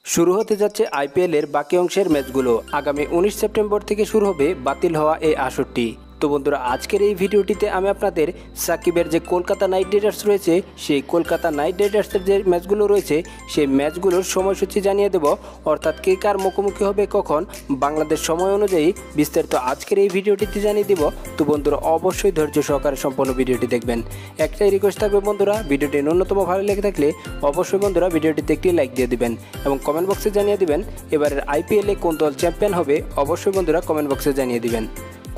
শুরু হতে যাচ্ছে আইপিএলের বাকি অংশের ম্যাচগুলো। আগামী 19 সেপ্টেম্বর থেকে শুরু হবে বাতিল হওয়া এই আসরটি। তো বন্ধুরা, আজকের এই ভিডিওটিতে আমি আপনাদের সাকিবের যে কলকাতা নাইট রাইডার্স রয়েছে সেই কলকাতা নাইট রাইডার্সের যে ম্যাচগুলো রয়েছে সেই ম্যাচগুলোর সময়সূচি জানিয়ে দেব, অর্থাৎ কে কার মুখোমুখি হবে কখন বাংলাদেশ সময় অনুযায়ী বিস্তারিত আজকের এই ভিডিওটিতে জানিয়ে দেব। তো বন্ধুরা, অবশ্যই ধৈর্য সহকারে সম্পূর্ণ ভিডিওটি দেখবেন। একটাই রিকোয়েস্ট থাকবে বন্ধুরা, ভিডিওটি ন্যূনতম ভালো লেগে থাকলে অবশ্যই বন্ধুরা ভিডিওটিতে একটি লাইক দিয়ে দিবেন এবং কমেন্ট বক্সে জানিয়ে দিবেন এবারের আইপিএলে কোন দল চ্যাম্পিয়ন হবে। অবশ্যই বন্ধুরা কমেন্ট বক্সে জানিয়ে দিবেন।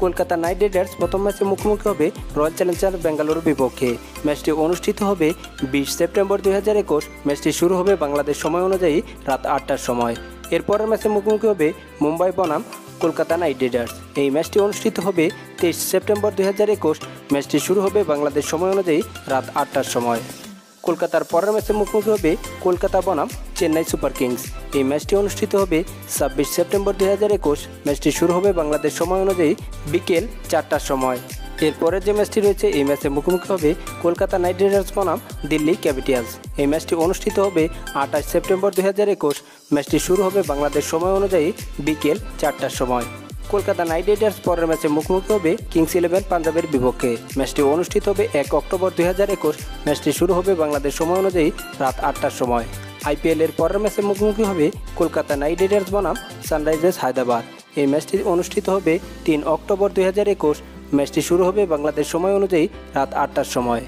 কলকাতা নাইট রাইডার্স প্রথম ম্যাচে মুখোমুখি হবে রয়্যাল চ্যালেঞ্জার বেঙ্গালুরুর বিপক্ষে। ম্যাচটি অনুষ্ঠিত হবে 20 সেপ্টেম্বর 2021। ম্যাচটি শুরু হবে বাংলাদেশ সময় অনুযায়ী রাত 8টার সময়। এরপরের ম্যাচে মুখোমুখি হবে মুম্বাই বনাম কলকাতা নাইট রাইডার্স। এই ম্যাচটি অনুষ্ঠিত হবে 23 সেপ্টেম্বর 2021। ম্যাচটি শুরু হবে বাংলাদেশ সময় অনুযায়ী রাত 8টার সময়। কলকাতার পরের ম্যাচে মুখোমুখি হবে কলকাতা বনাম চেন্নাই সুপার কিংস। এই ম্যাচটি অনুষ্ঠিত হবে 26 সেপ্টেম্বর 2021। ম্যাচটি শুরু হবে বাংলাদেশ সময় অনুযায়ী বিকেল 4টার সময়। এরপরের যে ম্যাচটি রয়েছে এই ম্যাচে মুখোমুখি হবে কলকাতা নাইট রাইডার্স বনাম দিল্লি ক্যাপিটালস। এই ম্যাচটি অনুষ্ঠিত হবে 28 সেপ্টেম্বর 2021। ম্যাচটি শুরু হবে বাংলাদেশ সময় অনুযায়ী বিকেল 4টার সময়। কলকাতা নাইট রাইডার্স পরের ম্যাচে মুখোমুখি হবে কিংস 11 পাঞ্জাবের বিপক্ষে। ম্যাচটি অনুষ্ঠিত হবে 1 অক্টোবর 2021। ম্যাচটি শুরু হবে বাংলাদেশ সময় অনুযায়ী রাত 8টার সময়। আইপিএলের পরের ম্যাচে মুখোমুখি হবে কলকাতা নাইট রাইডার্স বনাম সানরাইজার্স হায়দ্রাবাদ। এই ম্যাচটি অনুষ্ঠিত হবে 3 অক্টোবর 2021। ম্যাচটি শুরু হবে বাংলাদেশ সময় অনুযায়ী রাত 8টার সময়।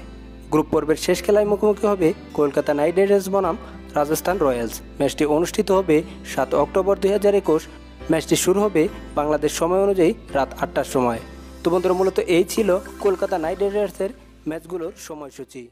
গ্রুপ পর্বের শেষ খেলায় মুখোমুখি হবে কলকাতা নাইট রাইডার্স বনাম রাজস্থান রয়্যালস। ম্যাচটি অনুষ্ঠিত হবে 7 অক্টোবর 2021। ম্যাচটি শুরু হবে বাংলাদেশ সময় অনুযায়ী রাত 8টার সময়। তো বন্ধুরা, মূলত এই ছিল কলকাতা নাইট রাইডার্সের ম্যাচগুলোর সময়সূচি।